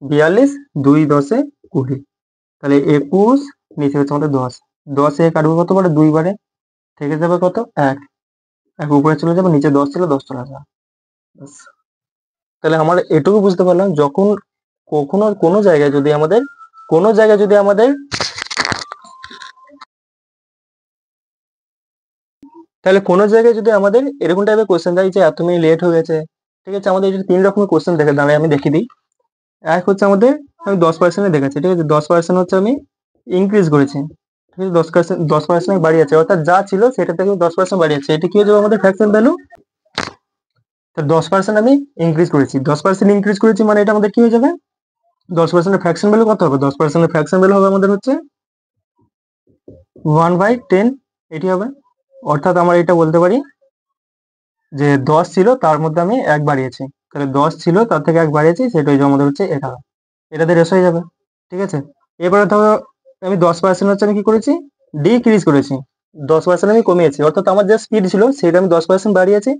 42, 2 10 20, তাহলে 21, নিচে হচ্ছে আমাদের 10, 10 এ কাটবে কত বারে, 2 বারে, থেকে যাবে কত, 1, এক উপরে চলে যাবে, নিচে 10 ছিল 10 চলে যাবে, ব্যাস। তাহলে আমরা এটুকু বুঝতে পারলাম, যখন কখনো কোনো জায়গায় যদি আমাদের, কোনো জায়গায় যদি আমাদের, তাহলে কোনো জায়গায় যদি আমাদের এরকম টাইপের কোশ্চেন দেয় যে এত মিনিট লেট হয়ে গেছে, ঠিক আছে, আমাদের এটা 3 রকমের কোশ্চেন দেখে দাঁড়ায়, আমি দেখিয়ে দিই। এক হচ্ছে আমাদের, আমি 10% দেখাচ্ছি, ঠিক আছে, 10% হচ্ছে আমি ইনক্রিজ করেছি, ঠিক আছে, 10% বাড়িয়েছে, অর্থাৎ যা ছিল সেটা থেকে 10% বাড়িয়েছে, এটা কি হয়ে যাবে আমাদের ফ্র্যাকশন ভ্যালু, তো 10% আমি ইনক্রিজ করেছি, 10% ইনক্রিজ করেছি মানে এটা আমাদের কি হয়ে যাবে, 10% ফ্র্যাকশন ভ্যালু কত হবে, 10% ফ্র্যাকশন ভ্যালু হবে আমাদের হচ্ছে 1/10, এটি হবে, অর্থাৎ আমরা এটা বলতে পারি যে 10 ছিল তার মধ্যে আমি 1 বাড়িয়েছি, তাহলে 10 ছিল তার থেকে 1 বাড়িয়েছি, সেটা হচ্ছে আমাদের হচ্ছে এটা, এটাতে রেস হয়ে যাবে, ঠিক আছে। এবারে ধরো আমি 10% হচ্ছে আমি কি করেছি, ডিক্রিজ করেছি, 10% আমি কমিয়েছি, অর্থাৎ আমার যে স্পিড ছিল সেটা আমি 10% বাড়িয়েছি,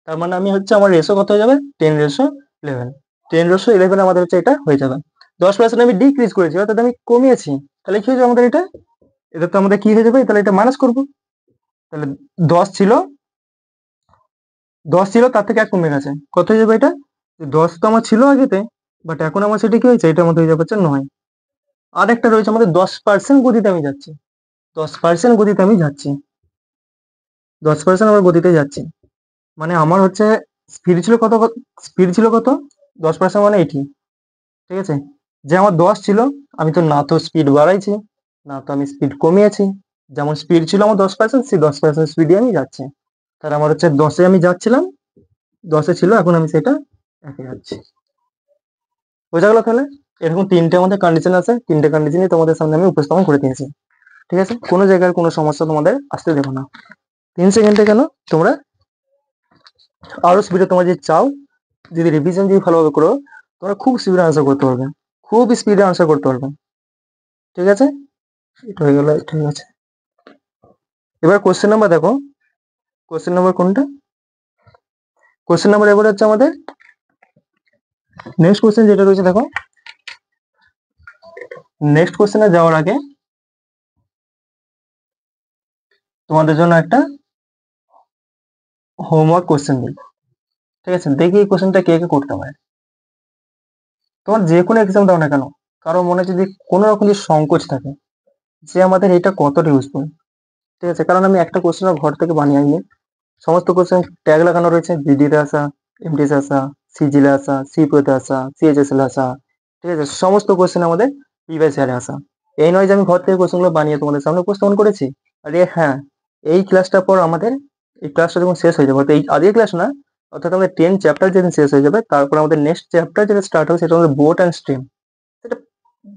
তার মানে আমি হচ্ছে আমার রেশো কত হয়ে যাবে, 10:11, 10:11 আমাদের হচ্ছে এটা হয়ে যাবে, 10% আমি ডিক্রিজ করেছি অর্থাৎ আমি কমিয়েছি, তাহলে কি হয়ে যাবে আমাদের এটা, এটা তো আমাদের কি হয়ে যাবে, তাহলে এটা মাইনাস করবো, তাহলে 10 ছিল, 10 ছিল তার থেকে 1 কমে গেছে, কত হয়ে যাবে এটা, 10 তো আমার ছিল আগেতে, বাট এখন আমার সেটা কি হয়েছে, এটার মধ্যে হয়ে যাবে হচ্ছে 9। আর একটা রয়েছে আমাদের 10% গতিতে আমি যাচ্ছি, 10% গতিতে আমি যাচ্ছি, 10% আমার গতিতে যাচ্ছি, মানে আমার হচ্ছে স্পিড ছিল কত, স্পিড ছিল কত, 10% মানে 80, ঠিক আছে, যে আমার 10 ছিল, আমি তো না তো স্পিড বাড়াইছি, না তো আমি স্পিড কমিয়েছি, যেমন স্পিড ছিল আমার 10%, সেই 10% স্পিডে আমি যাচ্ছি, তাহলে আমার হচ্ছে 10-এ আমি যাচ্ছিলাম, 10-এ ছিল, এখন আমি সেটা 1-এ যাচ্ছি, বোঝা গেল তাহলে। এরকম 3টে আমাদের কন্ডিশন আছে, 3টে কন্ডিশনই তোমাদের সামনে আমি উপস্থাপন করে দিয়েছি, ঠিক আছে, কোনো জায়গার কোনো সমস্যা তোমাদের আসতে দেবো না। 3 সেকেন্ডে কেন, তোমরা আরো স্পিডে তোমরা যদি চাও, যদি রিভিশন যদি ভালোভাবে করো, তোমরা খুব স্পিডে আনসার করতে পারবে, খুব স্পিডে আনসার করতে পারবে, ঠিক আছে, এটা হয়ে গেল, ঠিক আছে। এবার কোশ্চেন নাম্বার দেখো, কোশ্চেন নাম্বার কোনটা, কোশ্চেন নাম্বার এবার হচ্ছে আমাদের নেক্সট কোশ্চেন যেটা রয়েছে দেখো, নেক্সট কোশ্চেনে যাওয়ার আগে তোমাদের জন্য একটা হোমওয়ার্ক কোশ্চেন দিই, ঠিক আছে, দেখি এই কোশ্চেনটা কে কে করতে পারে। তোমার যে কোনো এক্সাম দাও না কেন, কারো মনে যদি কোনো রকম যদি সংকোচ থাকে যে আমাদের এটা কতটা ইউজফুল, ঠিক আছে, কারণ আমি একটা কোশ্চেন ঘর থেকে বানিয়ে আনি, সমস্ত কোশ্চেন ট্যাগ লাগানো রয়েছে, জিডিতে আসা, এমটিএস আসা, সিজিলে আসা, সিপিওতে আসা, সিএইচএসএল আসা, ঠিক আছে, সমস্ত কোশ্চেন আমাদের প্রিভিয়াস ইয়ারে আসা, এই নয় যে আমি ঘর থেকে কোশ্চেনগুলো বানিয়ে তোমাদের সামনে উপস্থাপন করেছি, আরে হ্যাঁ, এই ক্লাসটার পর আমাদের, এই ক্লাসটা যখন শেষ হয়ে যাবে, অর্থাৎ এই আজকের ক্লাস না, অর্থাৎ আমাদের 10 চ্যাপ্টার যেদিন শেষ হয়ে যাবে, তারপর আমাদের নেক্সট চ্যাপ্টার যেটা স্টার্ট হবে সেটা আমাদের বোট অ্যান্ড স্ট্রিম, সেটা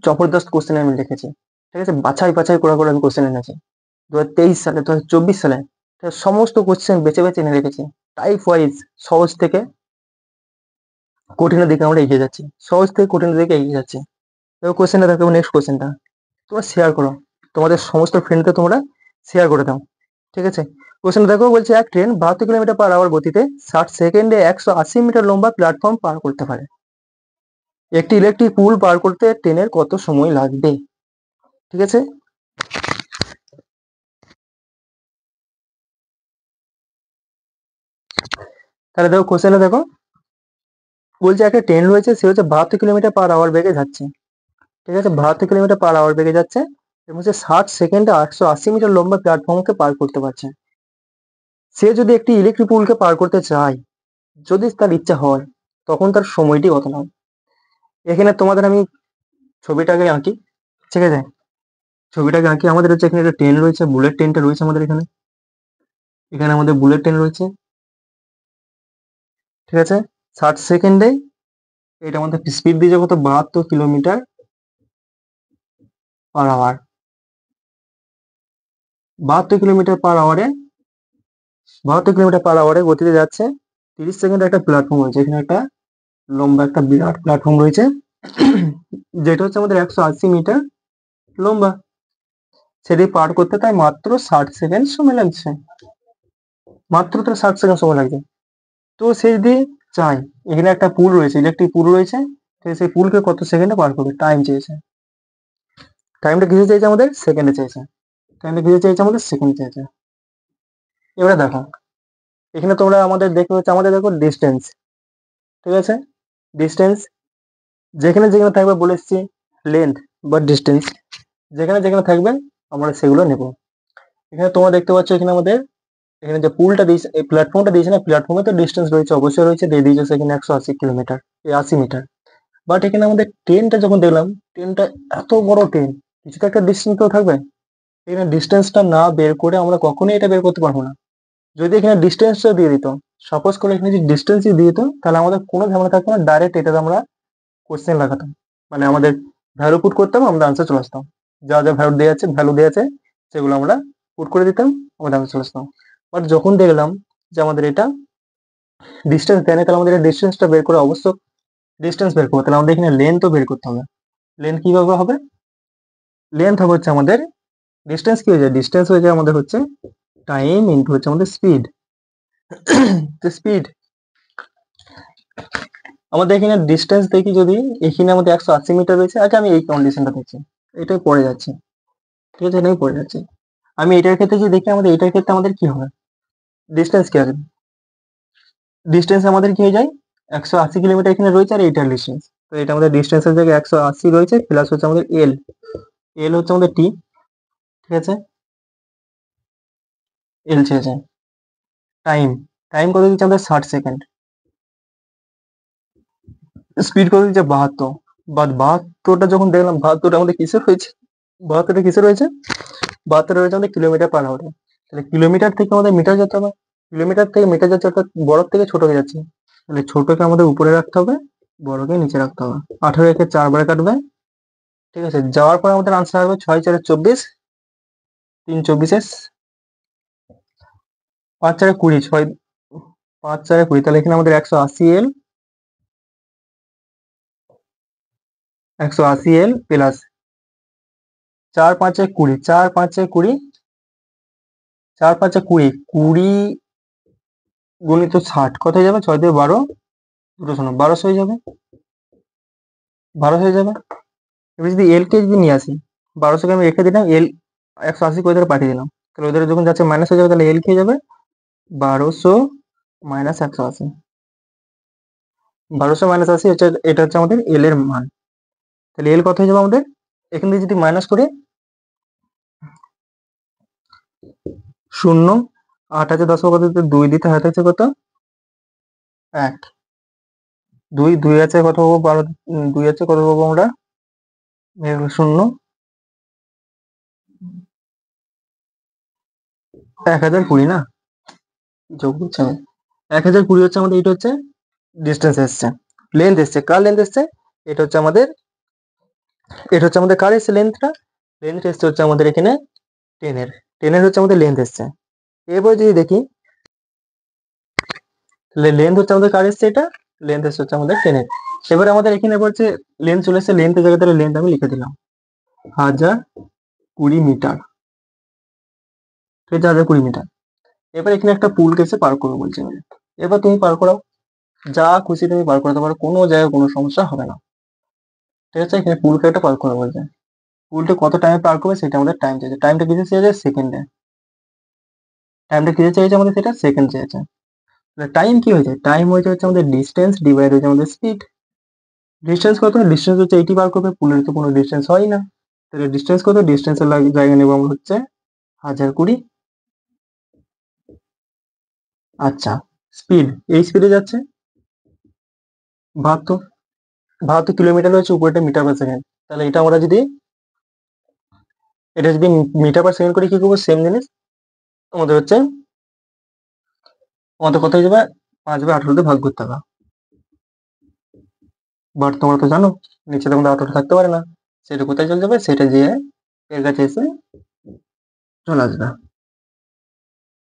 জবরদস্ত কোশ্চেন আমি লিখেছি, ঠিক আছে, বাছাই বাছাই করে করে আমি কোশ্চেন এনেছি, 2023 সালে, 2024 সালে, সমস্ত কোশ্চেন বেছে বেছে এনে রেখেছি, টাইপ ওয়াইজ, সহজ থেকে কঠিনের দিকে আমরা এগিয়ে যাচ্ছি, সহজ থেকে কঠিনের দিকে এগিয়ে যাচ্ছি। দেখো কোশ্চেনটা দেখো, নেক্সট কোশ্চেনটা তোমরা শেয়ার করো, তোমাদের সমস্ত ফ্রেন্ডকে তোমরা শেয়ার করে দাও, ঠিক আছে। কোশ্চেনটা দেখো, বলছে এক ট্রেন 72 কিলোমিটার/আওয়ার গতিতে 60 সেকেন্ডে 180 মিটার লম্বা প্ল্যাটফর্ম পার করতে পারে। একটি ইলেকট্রিক পুল পার করতে ট্রেনের কত সময় লাগবে? ঠিক আছে, তাহলে দেখো কোশ্চেনটা দেখো, বলছে একটা ট্রেন রয়েছে, সে হচ্ছে 72 কিলোমিটার/আওয়ার বেগে যাচ্ছে, ঠিক আছে, 72 কিলোমিটার/আওয়ার বেগে যাচ্ছে এবং সে 60 সেকেন্ডে 180 মিটার লম্বা প্ল্যাটফর্মকে পার করতে পারছে। সে যদি একটি ইলেকট্রিক পুলকে পার করতে চায়, যদি তার ইচ্ছা হয়, তখন তার সময়টি কত লাগবে? এখানে তোমাদের আমি ছবিটাকে আঁকি, ঠিক আছে, ছবিটাকে আঁকি। আমাদের হচ্ছে এখানে একটা ট্রেন রয়েছে, বুলেট ট্রেনটা রয়েছে আমাদের এখানে, এখানে আমাদের বুলেট ট্রেন রয়েছে, ঠিক আছে। 60 সেকেন্ডে এটা আমাদের স্পিড দিয়েছে কত, 72 কিলোমিটার/আওয়ার। 72 কিলোমিটার/আওয়ারে 72 কিলোমিটার/আওয়ারে গতিতে যাচ্ছে। 30 সেকেন্ড একটা প্ল্যাটফর্ম রয়েছে, এখানে একটা লম্বা একটা বিরাট প্ল্যাটফর্ম রয়েছে, যেটা হচ্ছে আমাদের 180 মিটার লম্বা। সেটি পার করতে তাই মাত্র 60 সেকেন্ড সময় লাগছে, মাত্র তো 60 সেকেন্ড সময় লাগছে। তো সে যদি চায়, এখানে একটা পুল রয়েছে, ইলেকট্রিক পুল রয়েছে, তো সেই পুলকে কত সেকেন্ডে পার করবে, টাইম চেয়েছে। টাইমটা কিসে চেয়েছে, আমাদের সেকেন্ডে চেয়েছে। টাইমটা কিসে চেয়েছে, আমাদের সেকেন্ড চেয়েছে। এবারে দেখো, এখানে তোমরা আমাদের দেখতে হচ্ছে, আমাদের দেখো ডিস্টেন্স, ঠিক আছে, ডিস্টেন্স যেখানে যেখানে থাকবে বলে এসছি, লেন্থ বা ডিস্টেন্স যেখানে যেখানে থাকবে আমরা সেগুলো নেব। এখানে তোমরা দেখতে পাচ্ছ, এখানে আমাদের এখানে যে পুলটা দিয়েছে, এই প্ল্যাটফর্মটা দিয়েছে না, প্ল্যাটফর্মে তো ডিস্টেন্স রয়েছে, অবশ্যই রয়েছে, দিয়ে দিয়েছে সেখানে 180 কিলোমিটার, 80 মিটার। বাট এখানে আমাদের ট্রেনটা যখন দেখলাম, ট্রেনটা এত বড় ট্রেন, কিছু তো একটা ডিস্টেন্স তো থাকবে। এখানে ডিস্টেন্সটা না বের করে আমরা কখনোই এটা বের করতে পারবো না। যদি এখানে ডিস্টেন্সটা দিয়ে দিত, সাপোজ করে এখানে যদি ডিস্টেন্সই দিয়ে দিত, তাহলে আমাদের কোনো ঝামেলা থাকতো না, ডাইরেক্ট এটাতে আমরা কোশ্চেন লাগাতাম, মানে আমাদের ভ্যালু পুট করতাম, আমরা আনসার চলে আসতাম। যা যা ভ্যালু দেওয়া আছে সেগুলো আমরা পুট করে দিতাম, আমাদের আনসার চলে আসতাম। বাট যখন দেখলাম যে আমাদের এটা ডিস্টেন্স দেয় না, তাহলে আমাদের ডিস্টেন্সটা বের করে অবশ্য ডিস্টেন্স বের করবো, তাহলে আমাদের এখানে লেন্থও বের করতে হবে। লেন্থ কিভাবে হবে, লেন্থ হবে হচ্ছে আমাদের ডিস্টেন্স, কি হয়ে যায়, ডিস্টেন্স হয়ে যায় আমাদের হচ্ছে টাইম ইনটু হচ্ছে আমাদের স্পিড। তো স্পিড আমাদের এখানে ডিস্টেন্স দেখি, যদি এখানে আমাদের 180 মিটার রয়েছে, আগে আমি এই কন্ডিশনটা দেখছি, এটাই পড়ে যাচ্ছে, ঠিক আছে, এটাই পড়ে যাচ্ছে। আমি এটার ক্ষেত্রে যদি দেখি, আমাদের এটার ক্ষেত্রে আমাদের কি হবে, ডিস্টেন্স কি আছে, ডিস্টেন্স আমাদের কি হয়ে যায়, 180 কিলোমিটার এখানে রয়েছে, আর এইটার ডিস্টেন্স, তো এটা আমাদের ডিস্টেন্সের জায়গায় 180 রয়েছে, প্লাস হচ্ছে আমাদের এল, এল হচ্ছে আমাদের টি, ঠিক আছে, এল চেয়েছে। টাইম, টাইম কত দিচ্ছে আমাদের 60 সেকেন্ড। স্পিড কত দিচ্ছে 72। বাদ 72টা যখন দেখলাম, 72টা আমাদের কিসের হয়েছে, 72টা কিসের রয়েছে, 72 রয়েছে আমাদের কিলোমিটার/আওয়ারে। তাহলে কিলোমিটার থেকে আমাদের মিটার যেতে হবে, কিলোমিটার থেকে মিটার যাচ্ছে, অর্থাৎ বড় থেকে ছোট হয়ে যাচ্ছে, তাহলে ছোটকে আমাদের উপরে রাখতে হবে, বড়কে নিচে রাখতে হবে। 18 একে 4 বারে কাটবে, ঠিক আছে, যাওয়ার পর আমাদের আনসার হবে 6 4 24, 3 24, 5 4 20, 6 5 4 20, তাহলে এখানে আমাদের 180 এল, 180 এল প্লাস 4 5 20, 4 5 20, 4 5 20, 20 গুণিত 60 কত হয়ে যাবে, 6 2 12, দুটো শোনো 1200 হয়ে যাবে, 1200 হয়ে যাবে। এবার যদি এল কে যদি নিয়ে আসি, 1200কে আমি রেখে দিলাম, এল 180 করে ধরে পাঠিয়ে দিলাম, তাহলে ওদের যখন যাচ্ছে মাইনাস হয়ে যাবে, তাহলে এল খেয়ে যাবে 1200 মাইনাস 180, 1200 মাইনাস 80 হচ্ছে, এটা হচ্ছে আমাদের এল এর মান। তাহলে এল কত হয়ে যাবে আমাদের, এখান থেকে যদি মাইনাস করে 0, 8 আছে 10 কত দিতে, 2 দিতে হাতে আছে কত, 1, 2 2 আছে কত পাবো, 12, 2 আছে কত পাবো আমরা, 0, 1020 না, যোগ করছি আমি, 1020 হচ্ছে আমাদের, এটা হচ্ছে ডিস্টেন্স এসছে, লেন্থ এসছে, কার লেন্থ এসছে, এটা হচ্ছে আমাদের, এটা হচ্ছে আমাদের কার এসছে লেন্থটা, লেন্থ এসছে হচ্ছে আমাদের এখানে টেনের, টেনের হচ্ছে আমাদের লেন্থ এসছে। এরপর যদি দেখি, তাহলে লেন্থ হচ্ছে আমাদের কার এসছে, এটা লেন্থ এসে হচ্ছে আমাদের 10 এর। এবারে আমাদের এখানে বলছে লেন্থ চলে এসেছে, লেন্থের জায়গায় তাহলে লেন্থ আমি লিখে দিলাম 1020 মিটার, ঠিক আছে, 1020 মিটার। এবার এখানে একটা পুল কেসে পার করবো বলছে আমাদের। এবার তুমি পার করাও, যা খুশি তুমি পার করতে পারো, কোনো জায়গায় কোনো সমস্যা হবে না, ঠিক আছে। এখানে পুলকে একটা পার করে বলছে, পুলটা কত টাইমে পার করবে সেটা আমাদের টাইম চাইছে, টাইমটা কিসে চেয়েছে, সেকেন্ডে। টাইমটা কিসে চেয়েছে আমাদের, সেটা সেকেন্ড চেয়েছে। টাইম কি হয়েছে, টাইম হয়েছে হচ্ছে আমাদের ডিস্টেন্স ডিভাইড হয়েছে আমাদের স্পিড। ডিস্টেন্স কত, ডিস্টেন্স হচ্ছে 80 বার করবে, পুলের তো কোনো ডিস্টেন্স হয় না, তাহলে ডিস্টেন্স কত, ডিস্টেন্সের জায়গা নেবো আমরা হচ্ছে 1020। আচ্ছা, স্পিড, এই স্পিডে যাচ্ছে 72, 72 কিলোমিটার হচ্ছে, উপরেটা মিটার পার সেকেন্ড। তাহলে এটা আমরা যদি এটা যদি মিটার পার সেকেন্ড করে কি করবো, সেম জিনিস আমাদের হচ্ছে, আমাদের কত হয়ে যাবে, 5/18 ভাগ করতে হবে। বাট তোমরা তো জানো নিচে তখন 18 থাকতে পারে না, সেটা কোথায় চলে যাবে, সেটা যেয়ে এর কাছে এসে চলে আসবে,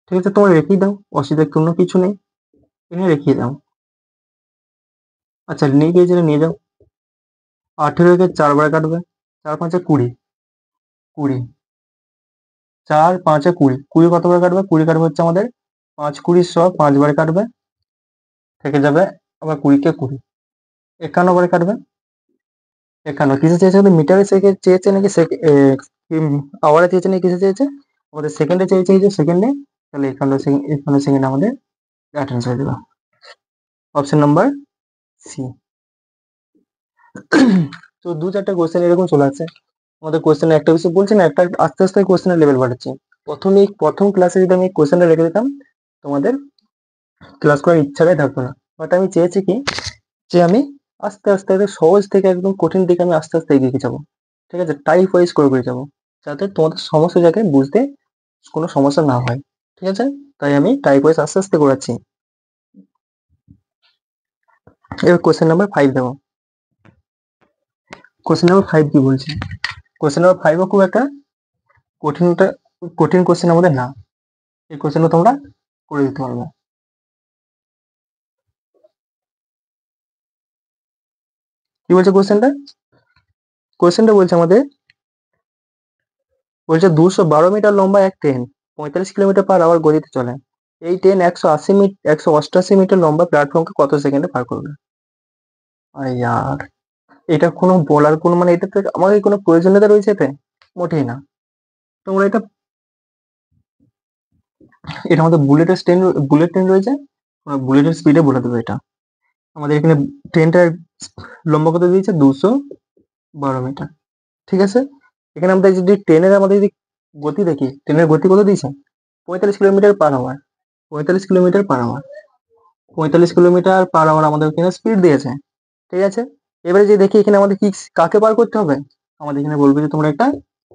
ঠিক আছে। তোমরা রেখেই দাও, অসুবিধার কোনো কিছু নেই, এখানে রেখে দাও। আচ্ছা, নিয়ে গিয়ে যেটা নিয়ে যাও, 18 কে 4 বার কাটবে, 4×5 = 20, 20, 4×5 = 20, 20 কতবার কাটবে, 20 কাটবে হচ্ছে আমাদের 5×20 = 100, 5 বার কাটবে, থেকে যাবে আবার 20 কে 20, 51 বার কাটবে। 51 কিসে চেয়েছে, মিটারে চেয়েছে নাকি আওয়ারে চেয়েছে নাকি কিসে চেয়েছে, আমাদের সেকেন্ডে চেয়েছে, এই যে সেকেন্ডে, তাহলে 51 সেকেন্ড আমাদের অ্যাটেন্ড হয়ে যাবে, অপশন নাম্বার সি। তো 2-4টা কোশ্চেন এরকম চলে আসছে আমাদের, কোশ্চেন একটা বিষয় বলছি না, একটা আস্তে আস্তে কোশ্চেনের লেভেল বাড়াচ্ছে। প্রথম ক্লাসে যদি আমি কোশ্চেনটা রেখে দিতাম, তোমাদের ক্লাস করার ইচ্ছাটাই থাকতো না। বাট আমি চেয়েছি কি, যে আমি আস্তে আস্তে একদম সহজ থেকে একদম কঠিন দিকে আমি আস্তে আস্তে এগিয়ে যাবো, ঠিক আছে, টাইপ ওয়াইজ করে করে যাবো, যাতে তোমাদের সমস্ত জায়গায় বুঝতে কোনো সমস্যা না হয়, ঠিক আছে। তাই আমি টাইপ ওয়াইজ আস্তে আস্তে করাচ্ছি। এবার কোশ্চেন নাম্বার 5 দেবো। কোশ্চেন নাম্বার 5 কি বলছে, কোশ্চেন নাম্বার 5ও খুব একটা কঠিনটা কঠিন কোশ্চেন আমাদের না, এই কোশ্চেনটা তোমরা করে দিতে পারবে। কি বলছে কোশ্চেনটা, কোশ্চেনটা বলছে আমাদের, বলছে 212 মিটার লম্বা এক ট্রেন 45 কিলোমিটার/আওয়ার গতিতে চলে, এই ট্রেন 188 মিটার লম্বা প্ল্যাটফর্মকে কত সেকেন্ডে পার করবে। আরে ইয়ার, এটা কোনো বলার কোনো মানে, এটা তো আমাদের কোনো প্রয়োজনীয়তা রয়েছে এতে, মোটেই না। তোমরা এটা, এটা আমাদের বুলেট ট্রেন রয়েছে, বুলেটের স্পিডে বলে দেবে এটা। আমাদের এখানে ট্রেনটার লম্বা কত দিয়েছে, 212 মিটার, ঠিক আছে। এখানে আমাদের যদি ট্রেনের আমাদের যদি গতি দেখি, ট্রেনের গতি কত দিয়েছে, 45 কিলোমিটার/আওয়ার, 45 কিলোমিটার/আওয়ার, 45 কিলোমিটার/আওয়ার আমাদের এখানে স্পিড দিয়েছে, ঠিক আছে। এবারে যে দেখি এখানে আমাদের কি কাকে পার করতে হবে, আমাদের এখানে বলবে যে তোমরা একটা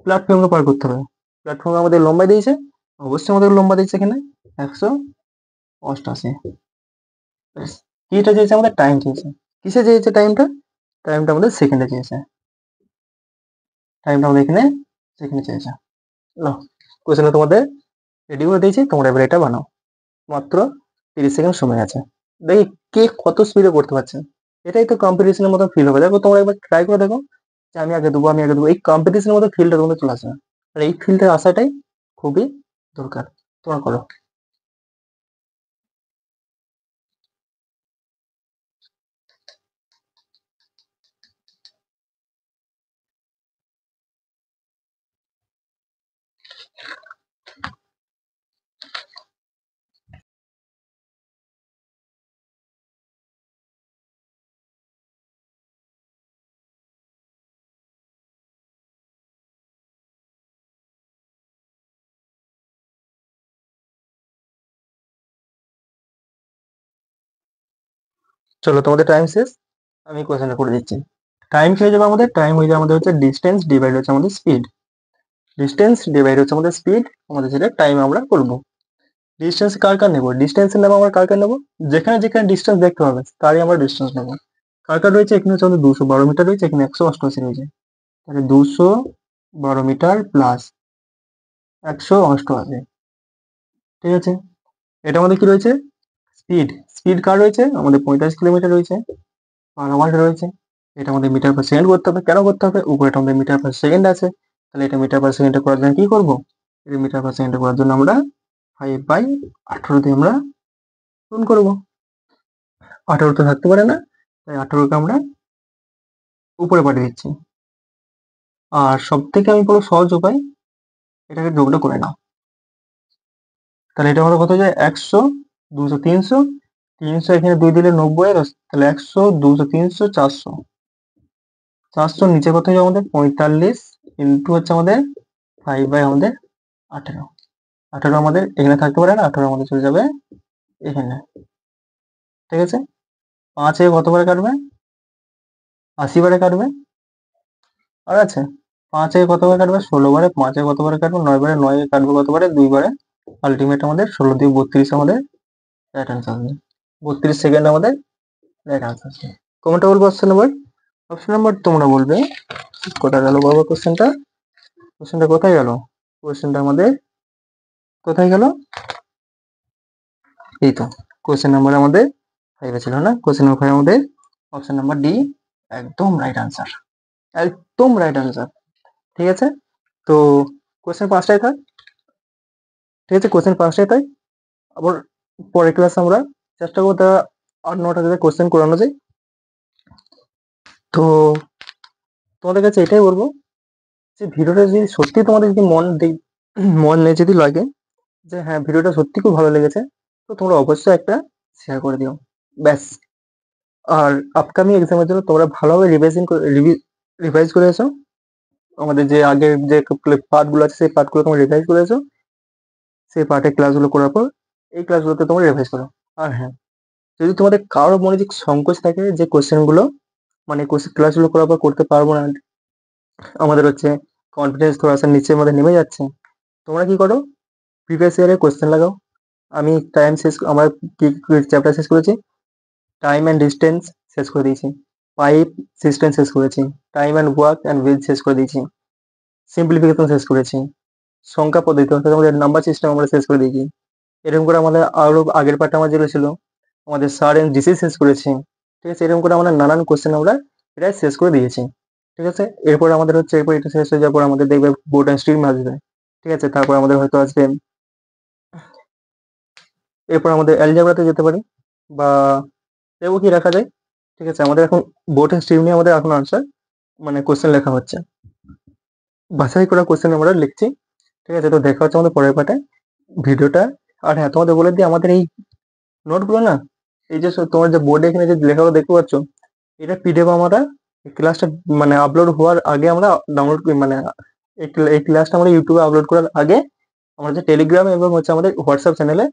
প্ল্যাটফর্মকে পার করতে হবে, প্ল্যাটফর্ম আমাদের লম্বা দিয়েছে, অবশ্যই আমাদের লম্বা দিয়েছে এখানে 188। কিটা চেয়েছে আমাদের, টাইম চেয়েছে, কিসে চেয়েছে টাইমটা, টাইমটা আমাদের সেকেন্ডে চেয়েছে, টাইমটা আমাদের এখানে সেকেন্ডে চেয়েছে। কোশ্চেনটা তোমাদের রেডি করে দিয়েছি, তোমরা এবার এটা বানাও, মাত্র 30 সেকেন্ড সময় আছে, দেখি কে কত স্পিডে করতে পারছে। এটাই তো কম্পিটিশনের মতো ফিল হবে, দেখো তোমরা একবার ট্রাই করে দেখো, যে আমি আগে দেবো, আমি আগে দেবো, এই কম্পিটিশনের মতো ফিলটা তোমাদের চলে আসবে, আর এই ফিল্ডে আসাটাই খুবই দরকার। তোমরা করো। চলো, তোমাদের টাইম শেষ, আমি কোশ্চেনটা করে দিচ্ছি। টাইম কি হয়ে যাবে আমাদের, টাইম হয়ে যাবে আমাদের হচ্ছে ডিস্টেন্স ডিভাইড হচ্ছে আমাদের স্পিড, ডিস্টেন্স ডিভাইড হচ্ছে আমাদের স্পিড, আমাদের সেটা টাইম আমরা করবো। ডিস্টেন্স কার কার নেবো, ডিস্টেন্সের নেবো আমরা কার কার নেবো, যেখানে যেখানে ডিস্টেন্স দেখতে পাবে তারই আমরা ডিস্টেন্স নেবো। কার কার রয়েছে, এখানে হচ্ছে আমাদের 212 মিটার রয়েছে, এখানে 188 রয়েছে, তাহলে 212 মিটার প্লাস 188, ঠিক আছে। এটা আমাদের কি রয়েছে, স্পিড, স্পিড কার রয়েছে আমাদের 45 কিলোমিটার রয়েছে, পার আওয়ার রয়েছে। এটা আমাদের মিটার পার সেকেন্ড করতে হবে। কেন করতে হবে? উপরেটা আমাদের মিটার পার সেকেন্ড আছে, তাহলে এটা মিটার পার সেকেন্ডে করার জন্য কি করবো? এটা মিটার পার সেকেন্ডে করার জন্য আমরা 5/18 দিয়ে আমরা গুণ করবো। 18 তো থাকতে পারে না, তাই 18কে আমরা উপরে পাঠিয়ে দিচ্ছি। আর সব থেকে আমি বলবো সহজ উপায়, এটাকে যোগটা করে নাও। তাহলে এটা আমাদের কত যায়? 100, 200, 300, 300 এখানে 2 দিলে 90 আর তাহলে 100, 200, 300, 400। 400 নিচে কত হবে আমাদের? 45 ইন্টু হচ্ছে আমাদের 5/18। 18 আমাদের এখানে থাকতে পারে না, 18 আমাদের চলে যাবে এখানে। ঠিক আছে, 5 এ কতবারে কাটবে? 80 বারে কাটবে। আর আছে 5 এ কতবার কাটবে? 16 বারে। 5 এ কতবারে কাটবে? 9 বারে। 9 এ কাটবে কতবারে? 2 বারে। আলটিমেট আমাদের 16 দিয়ে 32 আমাদের রাইট আনসার হবে। 32 সেকেন্ড আমাদের রাইট আনসার। কোনটা বলবো অপশন নাম্বার? অপশন নাম্বার তোমরা বলবে। কোথায় গেল বাবা কোশ্চেনটা? কোশ্চেনটা কোথায় গেল? কোশ্চেনটা আমাদের কোথায় গেল? এই তো কোশ্চেন নাম্বার আমাদের 5 ছিল না? কোশ্চেন নাম্বার 5 আমাদের অপশন নাম্বার ডি একদম রাইট আনসার, একদম রাইট আনসার। ঠিক আছে, তো কোশ্চেন 5টাই থাক। ঠিক আছে, কোশ্চেন 5টাই তাই। আবার পরের ক্লাস আমরা চেষ্টা করবো তারা 8-9টা যাতে কোশ্চেন করানো যায়। তো তোমাদের কাছে এটাই বলবো যে ভিডিওটা যদি সত্যি তোমাদের যদি মন নিয়ে যদি লাগে যে হ্যাঁ ভিডিওটা সত্যি খুব ভালো লেগেছে, তো তোমরা অবশ্যই একটা শেয়ার করে দিও, ব্যাস। আর আপকামিং এক্সামের জন্য তোমরা ভালোভাবে রিভাইজ করে এসো। আমাদের যে আগের যে পার্টগুলো আছে সেই পার্টগুলো তোমরা রিভাইজ করে এসো। সেই পার্টের ক্লাসগুলো করার পর এই ক্লাসগুলোতে তোমরা রিভাইজ করো। আর হ্যাঁ, যদি তোমাদের কারোর মনে যে সংকোচ থাকে যে কোশ্চেনগুলো মানে ক্লাসগুলো করার পর করতে পারবো না, আমাদের হচ্ছে কনফিডেন্স থোড়া সা নিচে আমাদের নেমে যাচ্ছে, তোমরা কি করো? প্রিভিয়াস ইয়ারে কোশ্চেন লাগাও। আমি আমার কি চ্যাপ্টার শেষ করেছি? টাইম অ্যান্ড ডিস্টেন্স শেষ করে দিয়েছি, পাইপ সিস্টেম শেষ করেছি, time and work and will শেষ করে দিয়েছি, সিম্পলিফিকেশন শেষ করেছি, সংখ্যা পদ্ধতি অর্থাৎ আমাদের নাম্বার সিস্টেম আমরা শেষ করে দিয়েছি। এরকম করে আমাদের আরো আগের পার্টে আমার যেগুলো ছিল আমাদের সার এন্ড ডিসিজ শেষ করেছি। ঠিক আছে, এরকম করে আমরা নানান কোশ্চেন আমরা এটা শেষ করে দিয়েছি। ঠিক আছে, এরপর আমাদের হচ্ছে এরপর এটা শেষ হয়ে যাওয়ার পর আমাদের দেখবে বোর্ড অ্যান্ড স্ট্রিম আসবে। ঠিক আছে, তারপর আমাদের হয়তো আসবে, এরপর আমাদের অ্যালজেব্রাতে যেতে পারি বা এও কি রাখা যায়। ঠিক আছে, আমাদের এখন বোর্ড অ্যান্ড স্ট্রিম নিয়ে আমাদের এখন আনসার মানে কোশ্চেন লেখা হচ্ছে, বাছাই করা কোশ্চেন আমরা লিখছি। ঠিক আছে, তো দেখা হচ্ছে আমাদের পরের পার্টে ভিডিওটা। আর হ্যাঁ, তোমাদের বলে দিই আমাদের এই নোটগুলো না, এই যে তোমার যে বোর্ডে এখানে যে লেখাগুলো দেখতে পাচ্ছ, এটা পিডিএফ আমরা এই ক্লাসটা মানে আপলোড হওয়ার আগে আমরা ডাউনলোড করি, মানে এই ক্লাসটা আমরা ইউটিউবে আপলোড করার আগে আমরা যে টেলিগ্রাম এবং হচ্ছে আমাদের হোয়াটসঅ্যাপ চ্যানেলে